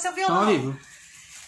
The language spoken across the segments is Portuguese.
seu Só violão. ao vivo.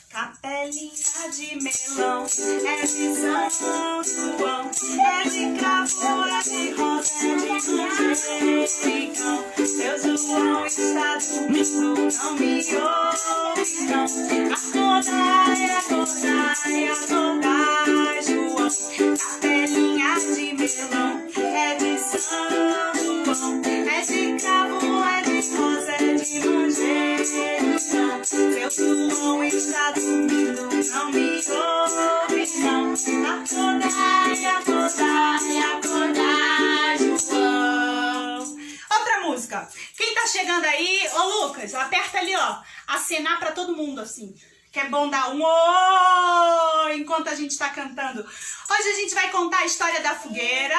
Capelinha de melão, é de São João, é de cravo, é de rosa, é de manjericão. Seu João está dormindo, não me ouve não. Acordai, acordai, acordai, João. Capelinha de melão, é de São João, é de cravo, é de rosa, é de manjericão. Seu João está dormindo, não me ouve não. Acordai, acordai, acordai, João. Outra música. Quem tá chegando aí, ô Lucas, aperta ali, ó. Acenar pra todo mundo, assim. Que é bom dar um oi enquanto a gente tá cantando. Hoje a gente vai contar a história da fogueira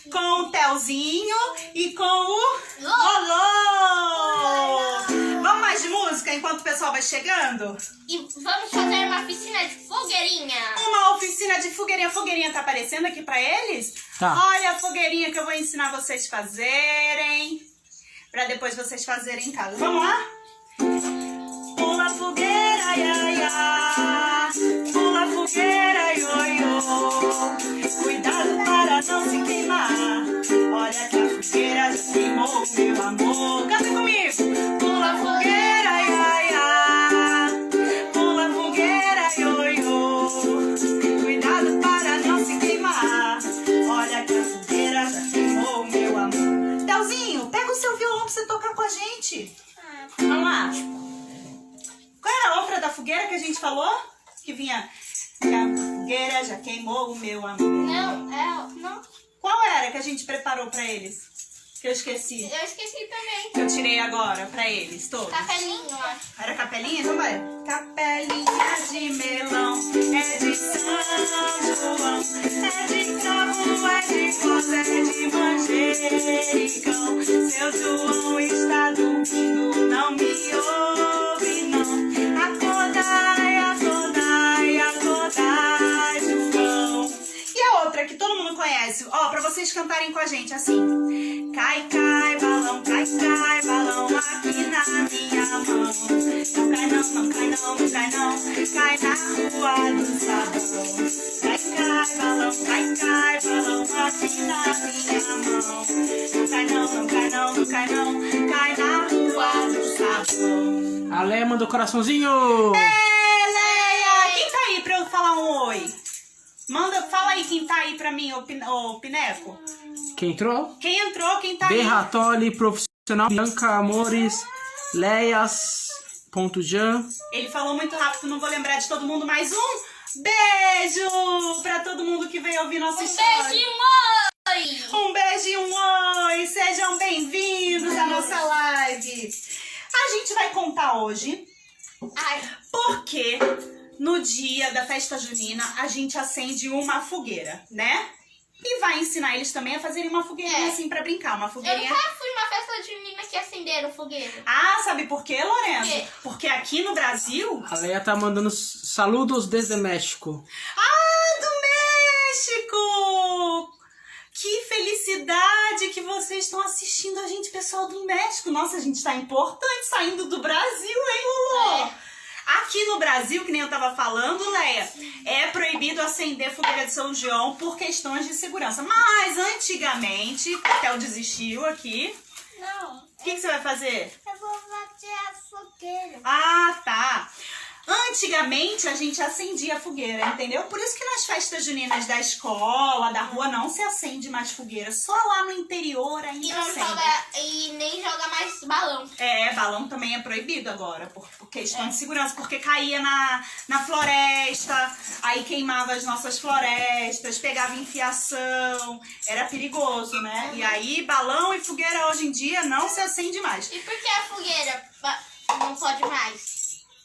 com o Telzinho e com o Lolô. Vamos mais de música enquanto o pessoal vai chegando? E vamos fazer uma oficina de fogueirinha. Uma oficina de fogueirinha. A fogueirinha tá aparecendo aqui pra eles? Tá. Olha a fogueirinha que eu vou ensinar vocês fazerem. Pra depois vocês fazerem em casa. Vamos lá? Pula fogueira, ia, ia. Pula fogueira, io, io. Cuidado para não se queimar. Olha que a fogueira já queimou, meu amor. Canta comigo. Pula fogueira, ia, ia. Pula fogueira, io, io. Cuidado para não se queimar. Olha que a fogueira já queimou, meu amor. Telzinho, pega o seu violão pra você tocar com a gente. Vamos lá. Qual era a outra da fogueira que a gente falou? Que vinha... Que a fogueira já queimou o meu amor. Não. Qual era que a gente preparou pra eles? Que eu esqueci. Eu esqueci também. Que eu tirei agora pra eles todos. Capelinho, eu acho. Era capelinha? Então vai. Capelinha de melão, é de São João, é de cravo, é de rosa, é de manjericão. Seu João está dormindo, não me ouve não. Acordai, acordai, acordai, João. E a outra que todo mundo conhece, ó, pra vocês cantarem com a gente assim. Cai, cai, balão, aqui na minha mão. Não cai não, não cai não, não cai não. Cai na rua do sabão. Cai, cai, balão, aqui na minha mão. Não cai não, não cai não, não cai não. Cai na rua do sabão. A Leia mandou coraçãozinho. Leia! Quem tá aí pra eu falar um oi? Fala aí quem tá aí pra mim, ô Pineco. Quem entrou? Quem entrou, quem tá aí? Berratoli, profissional, Bianca Amores, Leias.jan. Ele falou muito rápido, não vou lembrar de todo mundo. Mais um beijo pra todo mundo que veio ouvir nossa história. Beijo, oi! Um beijo e um oi. Sejam bem-vindos à nossa live. A gente vai contar hoje Ai, porque no dia da festa junina a gente acende uma fogueira, né? E vai ensinar eles também a fazerem uma fogueirinha assim pra brincar. Uma eu fogueirinha... nunca fui numa festa junina que acenderam fogueira. Ah, sabe por quê, Lorenzo? Por quê? Porque aqui no Brasil... A Leia tá mandando saludos desde México. Ah, do México! Que felicidade que vocês estão assistindo a gente, pessoal do México. Nossa, a gente tá importante saindo do Brasil, hein, Lulu? É. Aqui no Brasil, que nem eu tava falando, Leia, é proibido acender fogueira de São João por questões de segurança. Mas antigamente, até eu desistiu aqui. Não. O que você vai fazer? Eu vou bater a fogueira. Ah, tá. Antigamente a gente acendia fogueira, entendeu? Por isso que nas festas juninas da escola, da rua, não se acende mais fogueira. Só lá no interior ainda E, não acende. e nem joga mais balão. É, balão também é proibido agora, por questão de segurança, porque caía na floresta, aí queimava as nossas florestas, pegava infiação, era perigoso, né? E aí balão e fogueira hoje em dia não se acende mais. E por que a fogueira não pode mais?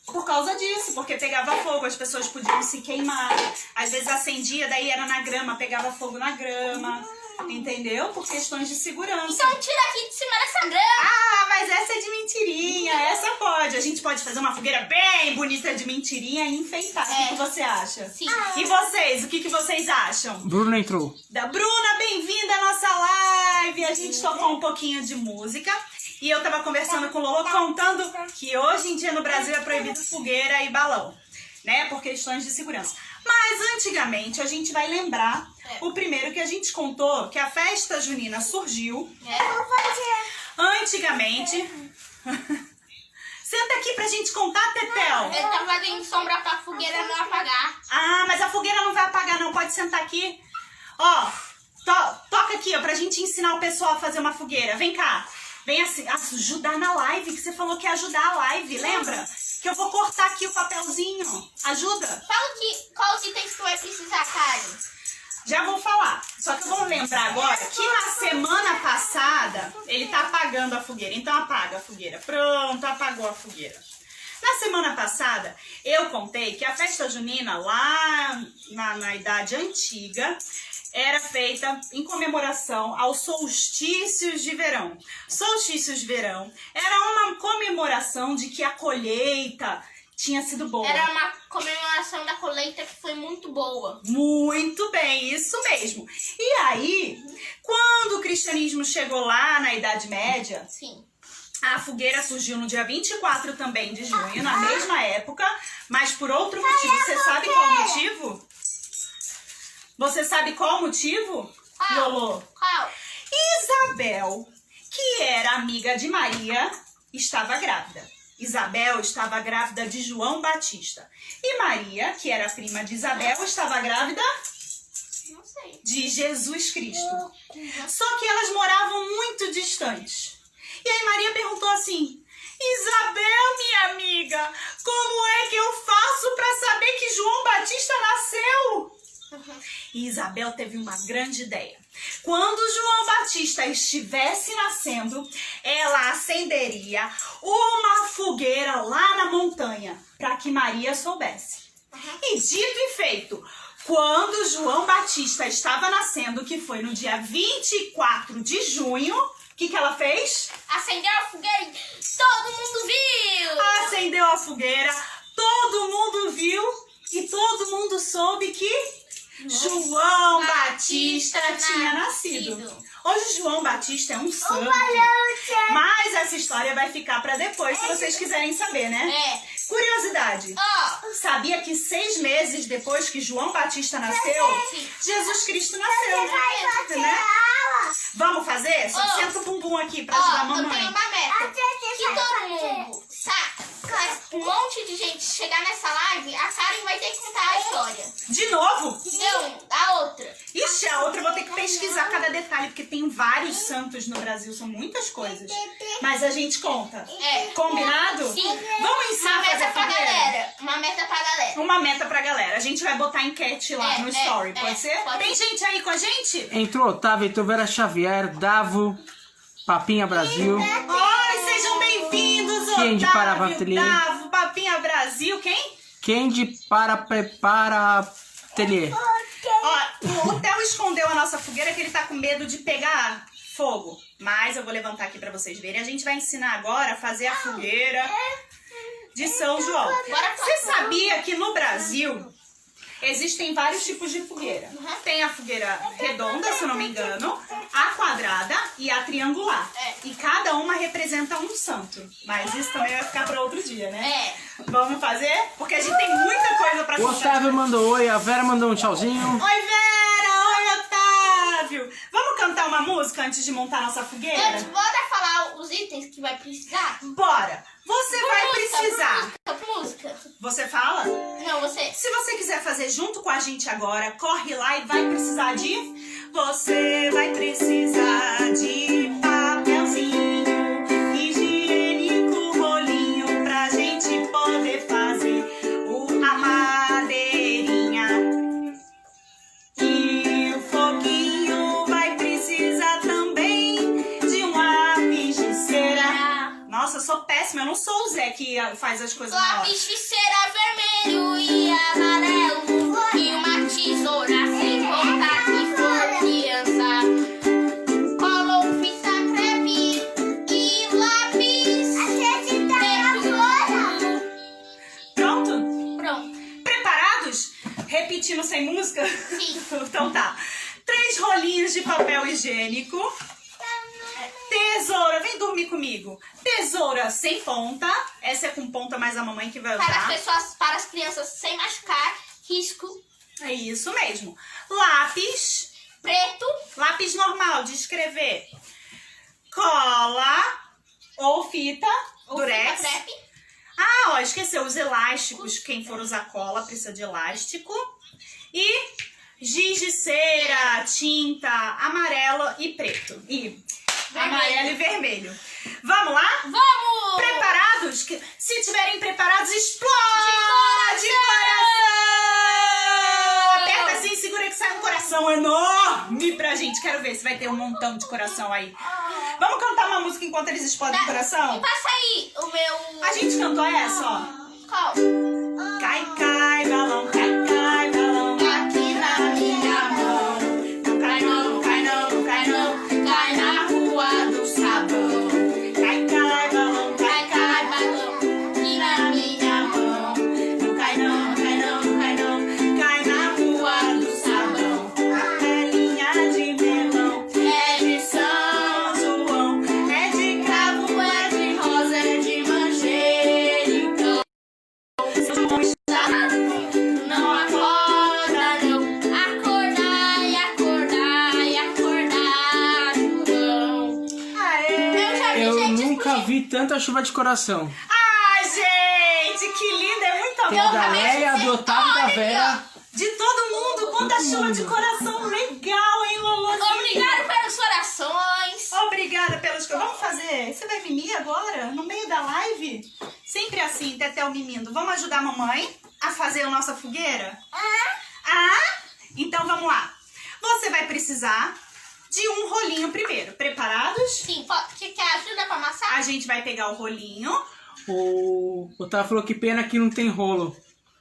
Por causa disso, porque pegava fogo, as pessoas podiam se queimar. Às vezes acendia, daí era na grama, pegava fogo na grama. Entendeu? Por questões de segurança. Então tira aqui de cima dessa grama. Ah, mas essa é de mentirinha. Essa pode. A gente pode fazer uma fogueira bem bonita de mentirinha e enfeitar. O que você acha? Sim. E vocês? O que vocês acham? Bruno entrou. Da Bruna, bem-vinda à nossa live. A gente tocou um pouquinho de música. E eu tava conversando com o Lolo, contando que hoje em dia no Brasil é proibido fogueira e balão, né? Por questões de segurança. Mas antigamente a gente vai lembrar o primeiro que a gente contou, que a festa junina surgiu. Antigamente. Senta aqui pra gente contar, Tetel. Ele tá fazendo sombra pra fogueira não apagar. Ah, mas a fogueira não vai apagar não, pode sentar aqui. Ó, toca aqui, ó, pra gente ensinar o pessoal a fazer uma fogueira. Vem cá, vem ajudar na live, que você falou que ia ajudar a live, lembra? Que eu vou cortar aqui o papelzinho. Ajuda? Fala qual os itens que tu vai precisar, Karen. Já vou falar. Só que eu vou lembrar agora que na semana passada ele tá apagando a fogueira. Então apaga a fogueira. Pronto, apagou a fogueira. Na semana passada eu contei que a festa junina lá na Idade Antiga era feita em comemoração aos solstícios de verão. Solstícios de verão era uma comemoração de que a colheita tinha sido boa. Era uma comemoração da colheita que foi muito boa. Muito bem, isso mesmo. E aí, quando o cristianismo chegou lá na Idade Média, Sim. a fogueira surgiu no dia 24 também de junho, na mesma época, mas por outro motivo. Você sabe qual o motivo? Você sabe qual o motivo, Lolo? Qual? Isabel, que era amiga de Maria, estava grávida. Isabel estava grávida de João Batista. E Maria, que era prima de Isabel, estava grávida Não sei. de Jesus Cristo. Só que elas moravam muito distantes. E aí Maria perguntou assim: Isabel, minha amiga, como é que eu faço para saber que João Batista nasceu? E Isabel teve uma grande ideia. Quando João Batista estivesse nascendo, ela acenderia uma fogueira lá na montanha, para que Maria soubesse. E dito e feito, quando João Batista estava nascendo, que foi no dia 24 de junho, o que ela fez? Acendeu a fogueira e todo mundo viu! Acendeu a fogueira, todo mundo viu e todo mundo soube que João Batista tinha nascido. Hoje João Batista é um santo. Mas essa história vai ficar para depois, se vocês quiserem saber, né? É. Curiosidade. Sabia que 6 meses depois que João Batista nasceu, Jesus Cristo nasceu, né? Vamos fazer? Só senta o bumbum aqui pra ajudar a mamãe. Eu tenho uma meta. Que todo mundo, um monte de gente chegar nessa live, a Karen vai ter que contar a história. De novo? Não, a outra. Ixi, a outra eu vou ter que pesquisar cada detalhe, porque tem vários santos no Brasil, são muitas coisas. Mas a gente conta. É. Combinado? Sim. Vamos ensinar Uma a fazer meta pra fogueira? galera. Uma meta pra galera. Uma meta pra galera. A gente vai botar enquete lá no story, pode ser? pode Tem ser. gente aí com a gente? Entrou Otávio, então Vera Xavier, Davo, Papinha Brasil. Oi, sejam bem-vindos, Quem de Otávio, Paravateli? Davo, Papinha Brasil, quem? Kendi para prepara ateliê. Ó, o Theo escondeu a nossa fogueira que ele tá com medo de pegar fogo. Mas eu vou levantar aqui pra vocês verem. A gente vai ensinar agora a fazer a fogueira de São João. Você sabia que no Brasil existem vários tipos de fogueira? Tem a fogueira redonda, se eu não me engano, a quadrada e a triangular. E cada uma representa um santo. Mas isso também vai ficar para outro dia, né? Vamos fazer? Porque a gente tem muita coisa para O contar. Otávio mandou oi, a Vera mandou um tchauzinho. Oi, Vera! Oi, Otávio! Vamos cantar uma música antes de montar nossa fogueira? Antes, bora falar os itens que vai precisar? Bora! Você vai precisar. Música. Você fala? Não, você. Se você quiser fazer junto com a gente agora, corre lá e vai precisar de... Você vai precisar de papelzinho, higiênico, rolinho, pra gente poder fazer a madeirinha. E o foguinho vai precisar também de um lápis de cera. Nossa, eu sou péssima, eu não sou o Zé que faz as coisas na hora. Lápis de cera vermelho e amarelo e uma tesoura sem contar que for criança. Repetindo sem música? Sim. Então tá. 3 rolinhos de papel higiênico. Tesoura, vem dormir comigo. Tesoura sem ponta. Essa é com ponta, mas a mamãe que vai usar. Para as crianças sem machucar, risco. É isso mesmo. Lápis. Preto. Lápis normal de escrever. Cola ou fita. Durex. Fita crepe. Ah, ó, esqueceu os elásticos. Quem for usar cola precisa de elástico. E giz de cera, tinta, amarelo e preto. E amarelo e vermelho. Vamos lá? Vamos! Preparados? Se estiverem preparados, explode coração! Aperta assim e segura que sai um coração enorme pra gente. Quero ver se vai ter um montão de coração aí. Vamos cantar uma música enquanto eles explodem o coração? Me passa aí o meu... A gente cantou essa, ó. Qual? Cai, cai, balão, cai, balão. Aqui na minha mão. Não cai não, não cai não, não cai não. Cai na rua do sabão. Cai, cai, balão, Cai, cai, balão. Aqui na minha mão. Não cai não, não cai não, não cai não. Cai na rua do sabão. A pelinha de melão É de São João. É de cravo, é de rosa, é de manjericão. Não acorda, não. Acordar e acordar e acordar, João. Eu já vi Eu gente nunca explodir. vi tanta chuva de coração. Ai, gente, que linda, é muito Tem o amor. da acabei de Leia, dizer, do Otávio e da olha aqui, Vera. De todo mundo, quanta chuva de coração legal, hein, Lolo? Obrigado pelos corações. Obrigada pelos... Vamos fazer... Você vai mimir agora? No meio da live? Sempre assim, Tetel mimindo. Vamos ajudar a mamãe a fazer a nossa fogueira? Ah? Então vamos lá. Você vai precisar de um rolinho primeiro. Preparados? Sim, quer ajuda pra amassar? A gente vai pegar o rolinho. O Otávio falou que pena que não tem rolo.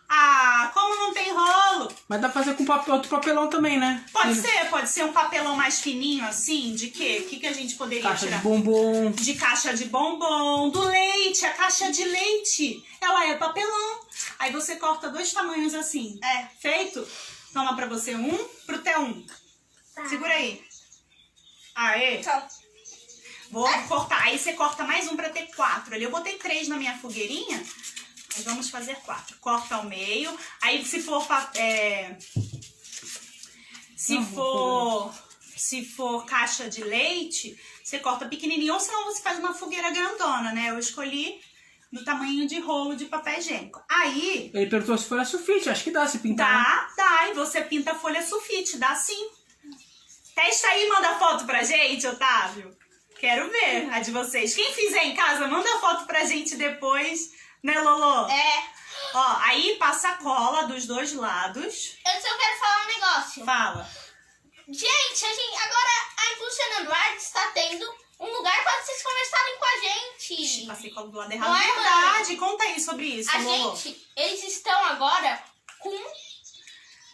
Ah, como não tem rolo? Mas dá pra fazer com outro papelão também, né? Pode ser um papelão mais fininho assim, de quê? O que a gente poderia Caixa de tirar? bombom. De caixa de bombom, do leite, a caixa de leite. Ela é papelão. Aí você corta 2 tamanhos assim. É, feito? Toma pra você um, pro Té um. Segura aí. Aê. Tchau. Vou cortar. Aí você corta mais um pra ter 4 ali. Eu botei 3 na minha fogueirinha. Mas vamos fazer 4. Corta ao meio. Aí se for... Se for caixa de leite, você corta pequenininho. Ou senão você faz uma fogueira grandona, né? Eu escolhi do tamanho de rolo de papel higiênico. Aí... Ele perguntou se folha sulfite. Acho que dá se pintar. Dá. E você pinta a folha sulfite. Dá sim. Testa aí e manda foto pra gente, Otávio. Quero ver a de vocês. Quem fizer em casa, manda foto pra gente depois. Né, Lolo? É. Ó, aí passa a cola dos 2 lados. Antes eu quero falar um negócio. Fala. Gente, agora a Impulsionando Arte está tendo um lugar para vocês conversarem com a gente. Passei cola do lado errado. Não é, Verdade. Conta aí sobre isso, A Lolo. gente, eles estão agora com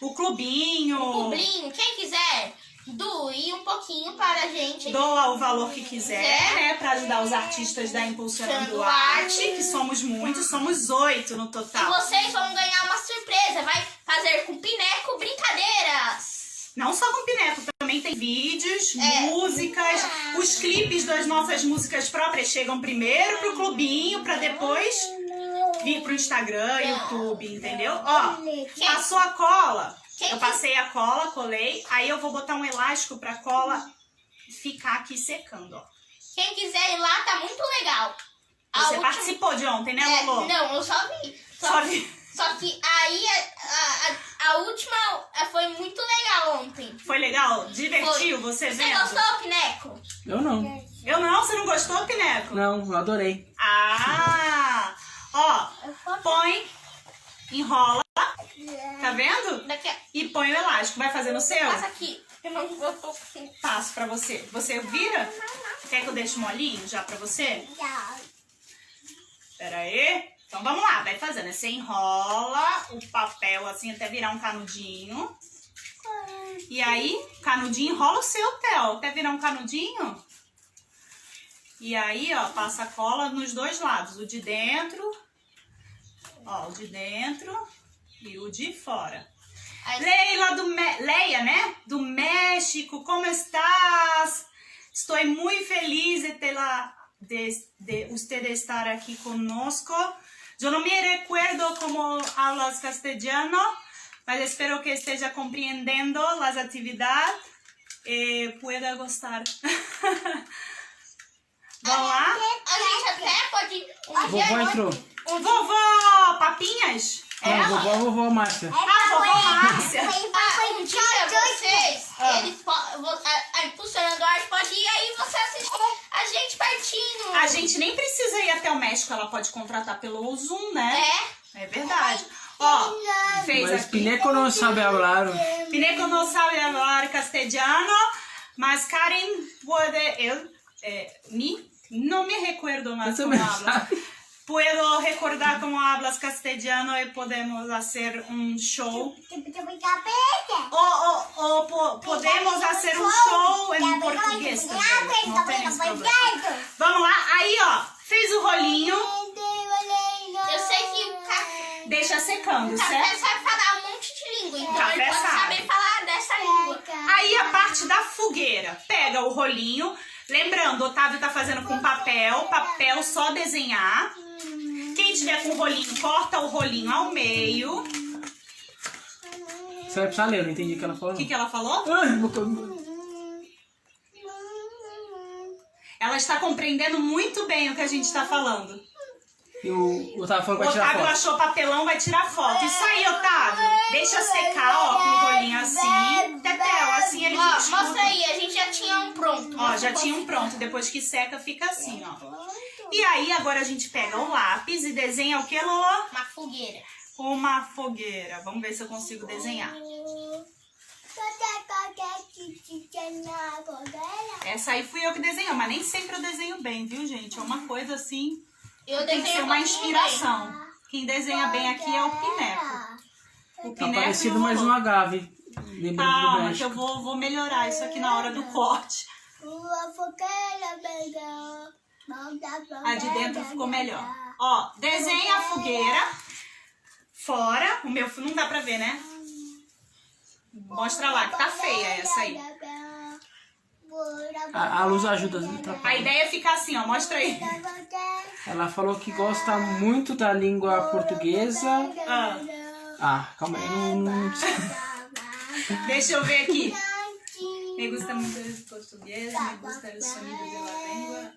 O clubinho. um publinho. Quem quiser doe um pouquinho para a gente. Doa o valor que quiser, né? Pra ajudar os artistas da Impulsionando Arte, que somos muitos. Somos 8 no E total. vocês vão ganhar uma surpresa. Vai fazer com Pineco brincadeiras. Não só com pineco, também tem vídeos, É. músicas. Os clipes das nossas músicas próprias chegam primeiro pro clubinho, pra depois vir pro Instagram, YouTube, entendeu? Ó, passou a cola. Eu passei a cola, colei. Aí eu vou botar um elástico pra cola ficar aqui secando, ó. Quem quiser ir lá, tá muito legal. Você participou de ontem, né, Lolo? Não, eu só vi. Só vi. Só que aí a última foi muito legal ontem. Foi legal? Divertiu Foi. você Você vendo? gostou, Pineco? Eu não. Eu não, você não gostou, Pineco? Não, eu adorei. Ah! Ó, põe, enrola, tá vendo? Daqui a... E põe o elástico. Vai fazer no seu? Passa aqui. Eu não vou... Passo pra você. Você vira? Quer que eu deixe molinho já pra você? Pera aí. Então vamos lá, vai fazendo. Você enrola o papel assim até virar um canudinho. E aí, canudinho, enrola o seu, Theo, até virar um canudinho. E aí, ó, passa a cola nos 2 lados. O de dentro, ó, o de dentro e o de fora. Leia, né? Do México, como estás? Estou muito feliz de usted estar aqui conosco. Eu não me recuerdo como hablas castellano, mas espero que esteja compreendendo as atividades e pueda gostar. Vamos lá? A gente até pode... Vovó entrou. Vovó Papinhas? Não, vovó Márcia. Vovó Márcia. Um dia vocês, a Impulsionando Arte pode ir aí e você assistir a gente pertinho. A gente nem precisa ir até o México, ela pode contratar pelo Zoom, né? É verdade. Ó, fez Mas aqui. Pineco não sabe falar. Pineco não sabe falar castelhano, mas Karen pode... não me recuerdo más Eu como também hablas. sabe. Puedo recordar como hablas castellano y podemos hacer un show. O podemos hacer un show em português também. Não tem esse problema. Vamos lá. Aí, ó. Fez o rolinho. Eu sei que o café... Deixa secando, O café certo? sabe falar um monte de língua, então Café ele pode sabe. saber falar dessa língua. Aí a parte da fogueira. Pega o rolinho. Lembrando, o Otávio tá fazendo com papel. Papel só desenhar. Quem tiver com o rolinho, corta o rolinho ao meio. Você vai precisar ler, eu não entendi o que ela falou. O que ela falou? Ela está compreendendo muito bem o que a gente está falando. E o Otávio falou O que vai tirar Otávio foto. achou papelão, vai tirar foto. Isso aí, Otávio. Deixa secar, ó, com o rolinho assim. Tetel, assim ele Ó, escuta. mostra aí, a gente já tinha um pronto. Ó, já tinha um pronto. Depois que seca, fica assim, ó. E aí, agora a gente pega o lápis e desenha o que, Lolo? Uma fogueira. Uma fogueira. Vamos ver se eu consigo desenhar. Essa aí fui eu que desenhei, mas nem sempre eu desenho bem, viu, gente? É uma coisa assim... Eu Tem que desenhei ser uma pouquinho inspiração. Quem desenha bem aqui é o Pineco. O Tá Pineco parecido e o mais Lolo. uma Gave. Lembrando do Calma, que México. eu vou melhorar isso aqui na hora do corte. A de dentro ficou melhor. Ó, desenha a fogueira fora. O meu não dá pra ver, né? Mostra lá, que tá feia essa aí. A luz ajuda. A ideia é ficar assim, ó. Mostra aí. Ela falou que gosta muito da língua portuguesa. Calma aí. Não... Deixa eu ver aqui. Me gusta muito el português, me gusta el sonido de la lengua.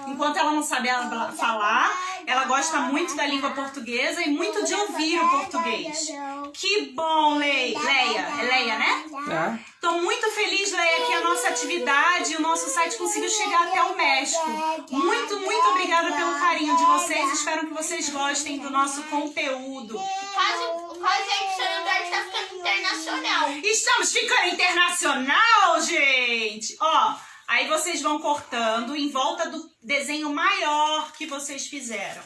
Enquanto ela não sabe falar, ela gosta muito da língua portuguesa e muito de ouvir o português. Que bom, Leia. É Leia, né? É. Tô muito feliz, Leia, que a nossa atividade, o nosso site conseguiu chegar até o México. Muito, muito obrigada pelo carinho de vocês. Espero que vocês gostem do nosso conteúdo. Quase a Impulsionando Arte tá ficando internacional. Estamos ficando internacional, gente! Ó, aí vocês vão cortando em volta do desenho maior que vocês fizeram.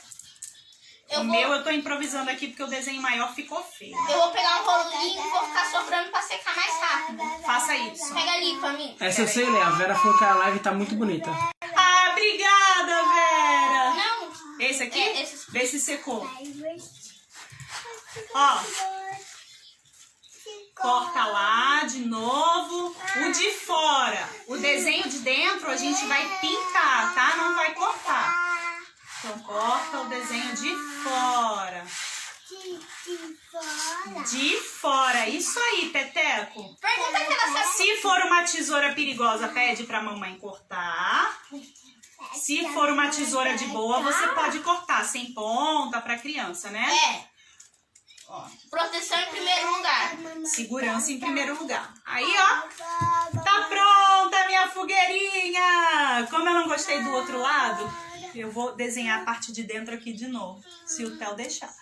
Meu eu tô improvisando aqui porque o desenho maior ficou feio. Eu vou pegar um rolinho e vou ficar soprando pra secar mais rápido. Faça isso. Pega ali pra mim. Essa eu sei ler. A Vera falou que a live tá muito bonita. Ah, obrigada, Vera! Não. Esse aqui? Esse. Vê se secou. Ó, corta lá de novo. O de fora. O desenho de dentro a gente vai pintar, tá? Não vai cortar. Então corta o desenho de fora. De fora. Isso aí, Peteco. Pergunta que ela sabe. Se for uma tesoura perigosa, pede pra mamãe cortar. Se for uma tesoura de boa, você pode cortar sem ponta pra criança, né? É. Proteção em primeiro lugar. Segurança em primeiro lugar. Aí, ó. Tá pronta a minha fogueirinha. Como eu não gostei do outro lado, eu vou desenhar a parte de dentro aqui de novo. Se o Theo deixar.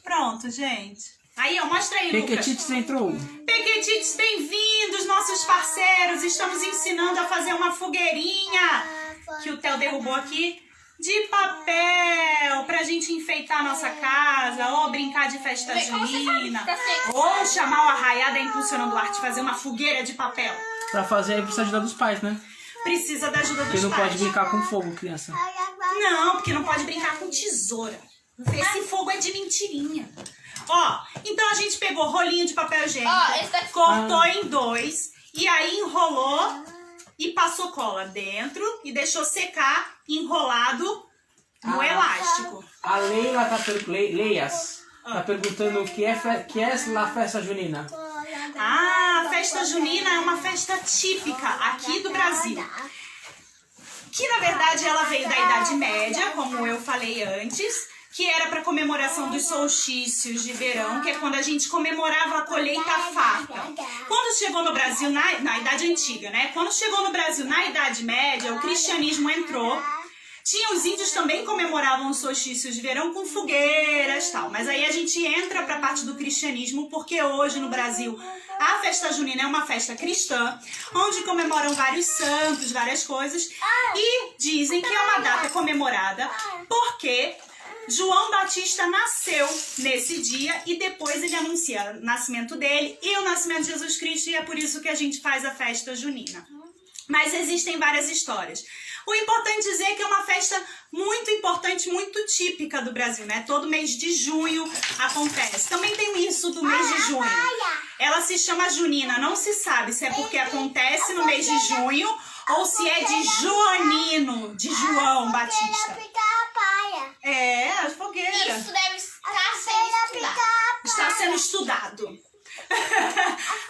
Pronto, gente. Aí, ó, mostra aí, Lucas. Pequetites entrou. Pequetites, bem-vindos, nossos parceiros. Estamos ensinando a fazer uma fogueirinha que o Theo derrubou aqui de papel pra gente enfeitar a nossa casa, ou brincar de festa junina, ou chamar o Arraiá da Impulsionando Arte, fazer uma fogueira de papel. Pra fazer aí precisa ajudar dos pais, né? Precisa da ajuda dos Porque não pais. pode brincar com fogo, criança. Não, porque não pode brincar com tesoura. Esse fogo é de mentirinha. Ó, então a gente pegou rolinho de papel higiênico, cortou em 2 e aí enrolou e passou cola dentro e deixou secar enrolado no elástico. A Leila tá perguntando o que é a festa junina. Ah, a festa junina é uma festa típica aqui do Brasil. Que na verdade ela veio da Idade Média, como eu falei antes, que era para comemoração dos solstícios de verão, que é quando a gente comemorava a colheita farta. Quando chegou no Brasil, na Idade Antiga, né? Quando chegou no Brasil na Idade Média, o cristianismo entrou. Tinha os índios também comemoravam os solstícios de verão com fogueiras e tal. Mas aí a gente entra para a parte do cristianismo, porque hoje no Brasil a festa junina é uma festa cristã, onde comemoram vários santos, várias coisas. E dizem que é uma data comemorada porque João Batista nasceu nesse dia e depois ele anuncia o nascimento dele e o nascimento de Jesus Cristo, e é por isso que a gente faz a festa junina. Mas existem várias histórias. O importante dizer é que é uma festa muito importante, muito típica do Brasil, né? Todo mês de junho acontece. Também tem isso do mês de junho. Ela se chama junina, não se sabe se é porque acontece no mês de junho ou se é de joanino, de João Batista. É, as fogueiras. Isso deve estar sendo estudado. Está sendo estudado.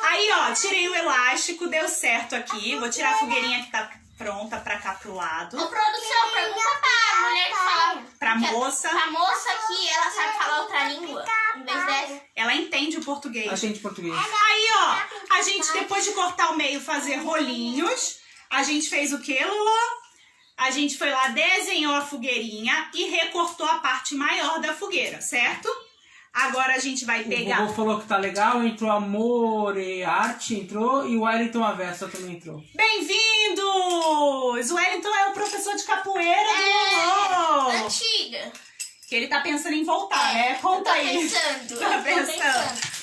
Aí, ó, tirei o elástico, deu certo aqui. Vou tirar a fogueirinha que tá pronta pra cá pro lado. Ô, produção, pergunta pra mulher que fala. Pra moça. Pra moça que ela sabe falar outra língua em vez dessa. Ela entende o português. Ela entende português. Aí, ó, a gente, depois de cortar o meio, fazer rolinhos, a gente fez o quê, Lulu? A gente foi lá, desenhou a fogueirinha e recortou a parte maior da fogueira, certo? Agora a gente vai pegar... O vovô falou que tá legal, entrou Amor e Arte, entrou, e o Wellington Avessa também entrou. Bem-vindos! O Wellington é o professor de capoeira do Lulu. Antiga. Que ele tá pensando em voltar, né? Conta aí. Tá pensando.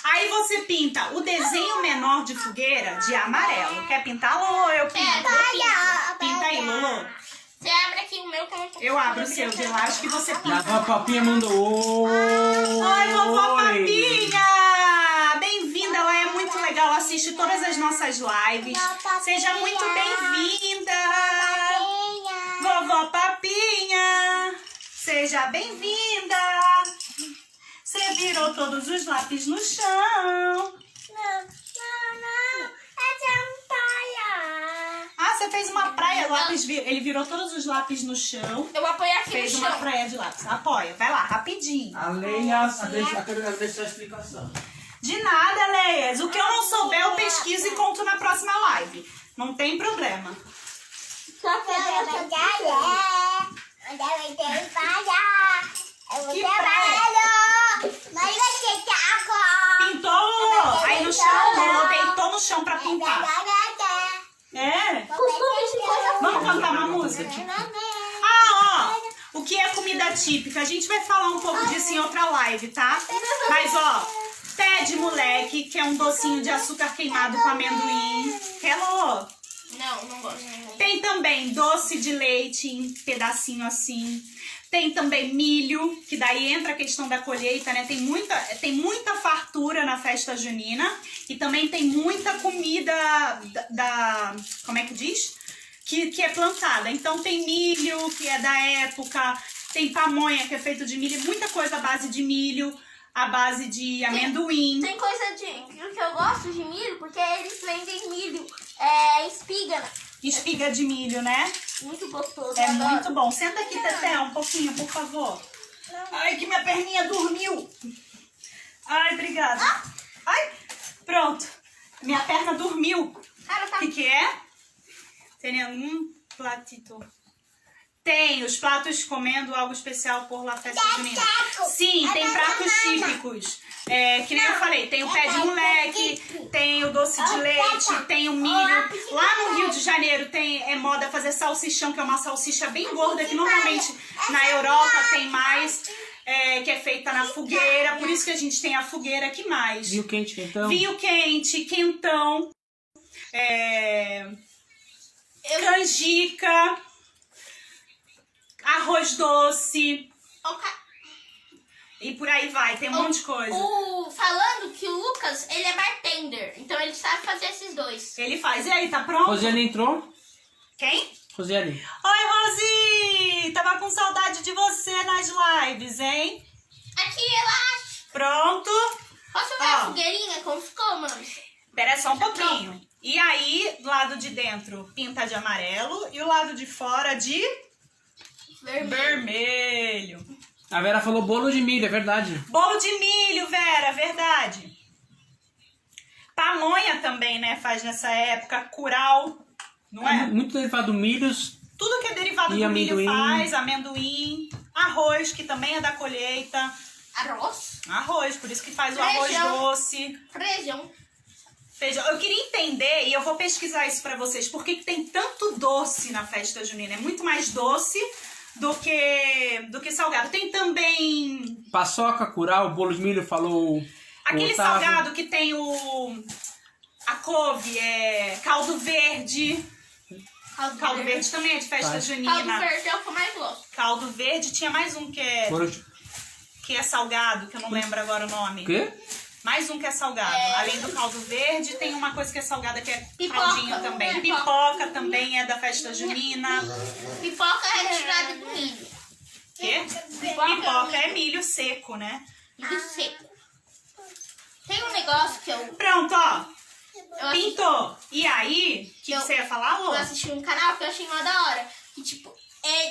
Aí você pinta o desenho menor de fogueira de amarelo. Quer pintar, Lulu? Eu pinto. Pinta aí, Lulu. Você abre aqui o meu que eu não tô. Eu abro o seu de elástico e você E a pinta. vovó Papinha mandou. Oi, vovó Papinha! Bem-vinda, ela é muito legal, ela assiste todas as nossas lives. Seja muito bem-vinda! Vovó Papinha! Seja bem-vinda! Você virou todos os lápis no chão. Ah, você fez uma praia, lápis, ele virou todos os lápis no chão. Eu vou apoiar aqui Fez no uma chão. praia de lápis. Apoia, vai lá, rapidinho. A Leia deixou a explicação. De nada, Leias. O que eu não souber, eu pesquiso e conto na próxima live. Não tem problema. Que praia? Pintou, Lulu? Aí no chão, Lulu deitou no chão pra pintar. É? Vamos cantar uma música? Ah, ó, o que é comida típica? A gente vai falar um pouco disso em outra live, tá? Mas, ó, pé de moleque, que é um docinho de açúcar queimado com amendoim. Quer, Lulu? Não gosto. Tem também doce de leite em pedacinho assim. Tem também milho, que daí entra a questão da colheita, né? Tem muita fartura na festa junina. E também tem muita comida como é que diz? Que é plantada. Então tem milho, que é da época. Tem pamonha, que é feito de milho. Muita coisa à base de milho, à base de amendoim. Tem coisa que eu gosto de milho, porque eles vendem milho, espiga. Espiga de milho, né? Muito gostoso. É eu adoro. muito bom. Senta aqui, Teté, um pouquinho, por favor. Ai, que minha perninha dormiu. Ai, obrigada. Ai, pronto. Minha perna dormiu. O que é? Tem um platito. Tem os pratos comendo algo especial por La Festa Junina. Sim, tem pratos típicos. Que nem eu falei, tem o pé de moleque, tem o doce de leite, tem o milho. Lá no Rio de Janeiro é moda fazer salsichão, que é uma salsicha bem gorda, que normalmente na Europa tem mais, que é feita na fogueira. Por isso que a gente tem a fogueira aqui mais. Vinho quente, quentão. Vinho quente, quentão. canjica, arroz doce. E por aí vai, tem um monte de coisa. Falando que o Lucas, ele é bartender, então ele sabe fazer esses dois. Ele faz. E aí, tá pronto? Rosiane entrou? Quem? Rosiane. Oi, Rosi! Tava com saudade de você nas lives, hein? Aqui, relaxa. Pronto? Posso ver a fogueirinha como ficou, mano? Espera só um pouquinho. E aí, do lado de dentro pinta de amarelo e o lado de fora de vermelho. A Vera falou bolo de milho, é verdade. Bolo de milho, Vera, verdade. Pamonha também, né? Faz nessa época. Curau, não é? Muito derivado do milhos. Tudo que é derivado do milho faz. Amendoim. Arroz, que também é da colheita. Arroz, por isso que faz o arroz doce. Feijão. Eu queria entender, e eu vou pesquisar isso pra vocês, por que tem tanto doce na festa junina. É muito mais doce do que salgado. Tem também... Paçoca, curau, bolo de milho, falou... Aquele salgado que tem a couve, caldo verde. Caldo verde também é de festa junina. Caldo verde é o que eu mais gosto. Caldo verde, tinha mais um que é salgado, que eu não lembro agora o nome. O quê? Mais um que é salgado. Além do caldo verde, tem uma coisa que é salgada, que é caldinho também. Pipoca. Pipoca também é da festa junina. Pipoca é retirada do milho. Quê? Pipoca é milho seco, né? Milho seco. Tem um negócio que eu... Pronto, ó. Pintou. E aí, o que você ia falar, Lô? Eu assisti um canal que eu achei uma da hora. Que, tipo,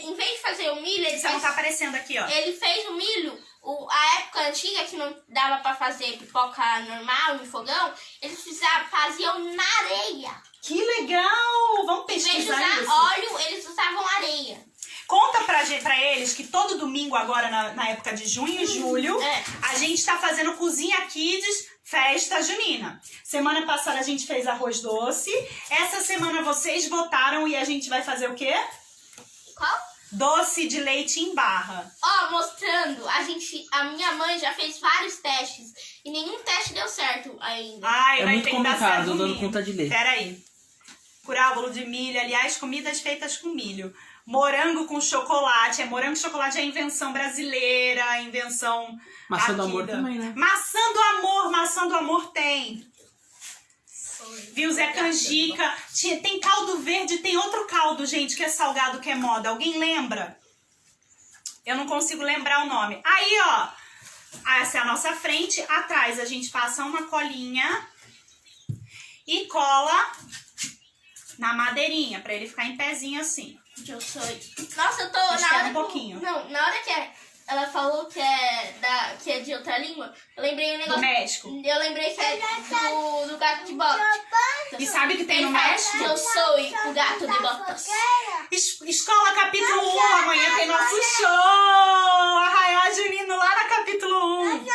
em vez de fazer o milho... Você não tá aparecendo aqui, ó. Ele fez o milho... A época antiga que não dava pra fazer pipoca normal no fogão, eles faziam na areia. Que legal! Vamos pesquisar isso. Em vez de usar óleo, eles usavam areia. Conta pra eles que todo domingo agora, na época de junho e julho, a gente tá fazendo Cozinha Kids Festa Junina. Semana passada a gente fez arroz doce. Essa semana vocês votaram e a gente vai fazer o quê? Qual? Doce de leite em barra. Ó, mostrando, a minha mãe já fez vários testes e nenhum teste deu certo ainda. É muito complicado, tô dando conta de ler. Pera aí. Curau, bolo de milho, aliás, comidas feitas com milho. Morango com chocolate. Morango com chocolate é invenção brasileira, invenção... Maçã do amor também, né? Maçã do amor tem. Viu, Zé Canjica? Tem caldo verde, tem outro caldo, gente, que é salgado, que é moda. Alguém lembra? Eu não consigo lembrar o nome. Aí, ó, essa é a nossa frente. Atrás a gente passa uma colinha e cola na madeirinha, pra ele ficar em pezinho assim. Nossa, eu tô... Espera um pouquinho. Não, na hora que ela falou que é de outra língua, eu lembrei um negócio... Do México. Eu lembrei que é do gato de botas. E sabe o que tem no México? Eu sou o gato de botas. Escola capítulo 1, amanhã tem nosso show! Arraiá Junino lá na capítulo 1.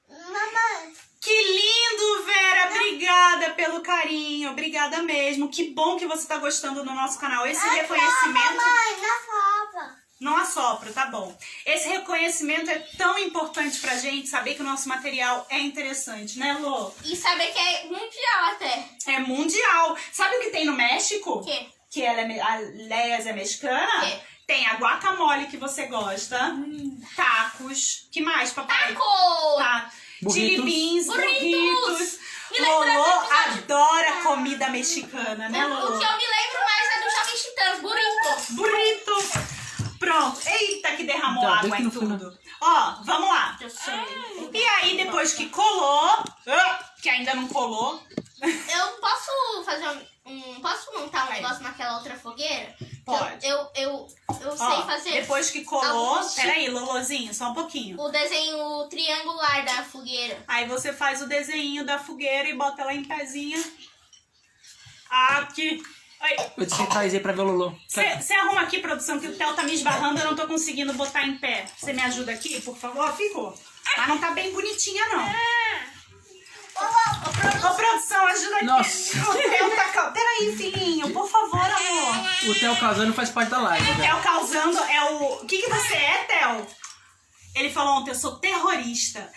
Mamãe. Que lindo, Vera! Obrigada pelo carinho, obrigada mesmo. Que bom que você tá gostando do nosso canal. Esse reconhecimento... Mamãe, não sopra. Não assopra, tá bom. Esse reconhecimento é tão importante pra gente, saber que o nosso material é interessante, né, Lô? E saber que é mundial até. É mundial. Sabe o que tem no México? O quê? Que a Léa é mexicana? O quê? Tem a guacamole que você gosta. Tacos. Que mais, papai? Taco! Tá. Chili beans, burritos. Me lembra Lolo do episódio. adora comida mexicana, né, O Lolo? que eu me lembro mais é do Jovens Titãs, burrito. Burrito. Pronto. Eita, que derramou Tá, água bem em que no tudo. Ó, vamos lá. Eu sei. E aí, depois que colou, que ainda não colou, Eu posso fazer posso montar um negócio naquela outra fogueira? Pode. Eu ó, sei fazer depois que colou, alguns peraí, Lolozinho, só um pouquinho. o desenho triangular da fogueira. Aí você faz o desenho da fogueira e bota ela em pezinha. Aqui. Eu descentralizei pra ver o Lolo. Você arruma aqui, produção, que o Theo tá me esbarrando, eu não tô conseguindo botar em pé. Você me ajuda aqui, por favor? Ficou. Mas não tá bem bonitinha, não. Ô, produção, ajuda aqui. Nossa. O Theo tá... Peraí, filhinho, por favor, amor. O Theo casando faz parte da live. O Theo causando é o... O que você é, Theo? Ele falou ontem, eu sou terrorista.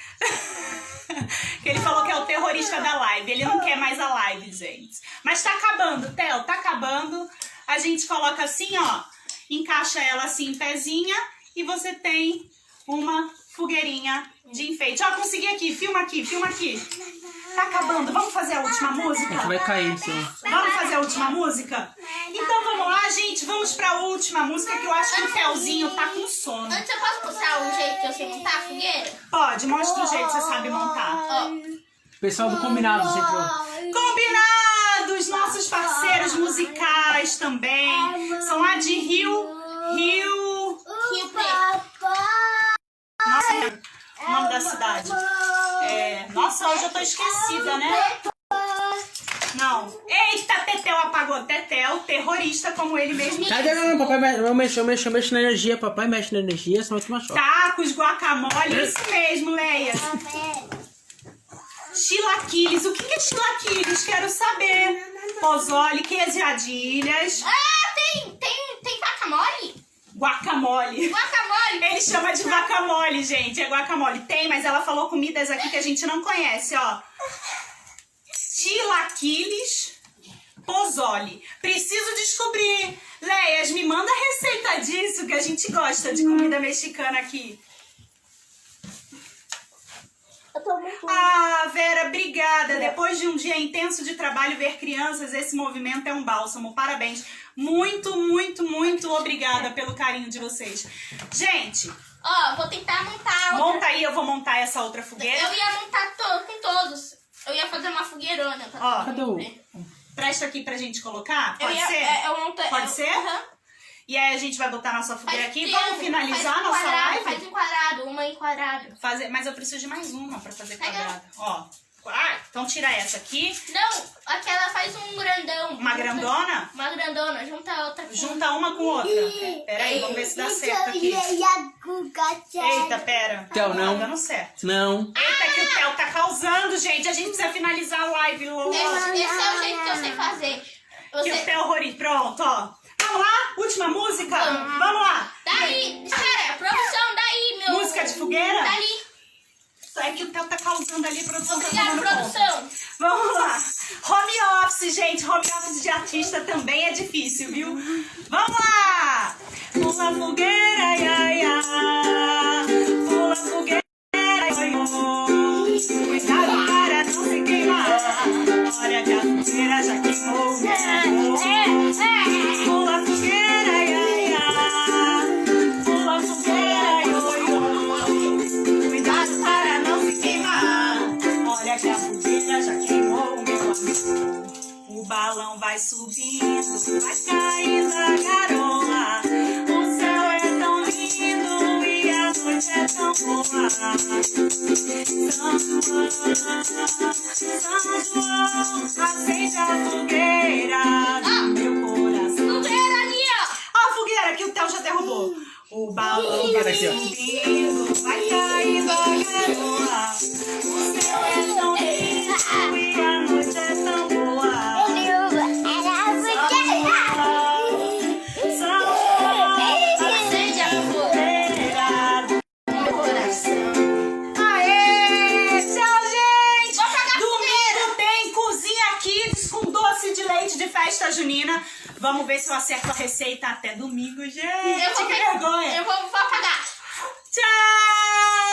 Que ele falou que é o terrorista da live. Ele não quer mais a live, gente. Mas tá acabando, Theo, tá acabando. A gente coloca assim, ó. Encaixa ela assim em pezinha. E você tem uma fogueirinha de enfeite. Ó, consegui aqui. Filma aqui, filma aqui. Tá acabando. Vamos fazer a última música? A gente vai cair, sim. Vamos fazer a última música? Então vamos lá, gente. Vamos pra última música, que eu acho que o Telzinho tá com sono. Antes eu posso mostrar o jeito que eu sei montar a fogueira? Pode, mostra o jeito que você sabe montar. Ó, O pessoal do Combinado sempre... Combinados, nossos parceiros musicais também. São lá de Rio Rio Preto. Nossa, o nome da cidade. Nossa, hoje eu tô esquecida, né? Não. Eita, Tetel apagou. Tetel, terrorista, como ele mesmo diz. Não, papai mexe na energia. Papai mexe na energia, senão tu machuca. Tacos, guacamole, isso mesmo, Leia. Chilaquiles. O que é chilaquiles? Quero saber. Pozole, quesadilhas. Ah, tem guacamole? Guacamole. Guacamole. Ele chama de guacamole, gente. É guacamole. Tem, mas ela falou comidas aqui que a gente não conhece, ó. Chilaquiles, pozole. Preciso descobrir. Leias, me manda a receita disso, que a gente gosta de comida mexicana aqui. Ah, Vera, obrigada. Depois de um dia intenso de trabalho, ver crianças, esse movimento é um bálsamo. Parabéns. Muito, muito, muito obrigada pelo carinho de vocês. Gente, Ó, vou tentar montar outra. monta aí, eu vou montar essa outra fogueira. Eu ia montar com todos. Eu ia fazer uma fogueirona. Ó, Cadê o... presta aqui pra gente colocar. Eu Pode ia, ser? eu montei. Pode ser? Aham. E aí a gente vai botar nossa fogueira Faz aqui. triângulo, Vamos finalizar faz nossa quadrado, live? Faz em quadrado, uma em quadrado. Mas eu preciso de mais uma pra fazer Pega. quadrado. Ó. Então tira essa aqui. Não, aquela faz um grandão. Uma grandona? Uma grandona, junta a outra. Junta uma com outra. Pera aí, vamos ver se dá certo aqui. Eita, pera. Theo, não. Tá dando certo. Não. Eita, que o Theo tá causando, gente. A gente precisa finalizar a live logo. Esse é o jeito que eu sei fazer. Que o Você... Theo horroriza. Pronto, ó. Vamos lá? Última música? Vamos lá. Daí, espera, produção, daí, meu... Música de fogueira? Dali. É que o Theo tá causando ali, a produção tá Obrigada, tomando conta. produção. Vamos lá. Home office, gente. Home office de artista também é difícil, viu? Vamos lá. Pula fogueira, ia, ia. Pula fogueira, ia, ia. Cuidado para não se queimar. Olha que a fogueira já queimou. Pula fogueira, ia, ia. Pula fogueira, ia, ia. Cuidado para não se queimar. Olha que a fogueira já queimou, meu amigo. O balão vai subindo, vai caindo a garoa. O céu é tão lindo e a noite é tão boa. São João, acende a fogueira do meu coração. Fogueira ali, ó. Ó a fogueira que o Theo já derrubou. O balão vai subindo, vai caindo a garoa. O céu é tão lindo e a noite é tão boa. São João, Acende a fogueira do meu coração. aê! Tchau, gente! Vou apagar a Domingo tem Cozinha Kids com doce de leite de festa junina. Vamos ver se eu acerto a receita até domingo, gente. Eu vou Que vergonha. Eu vou apagar. Tchau!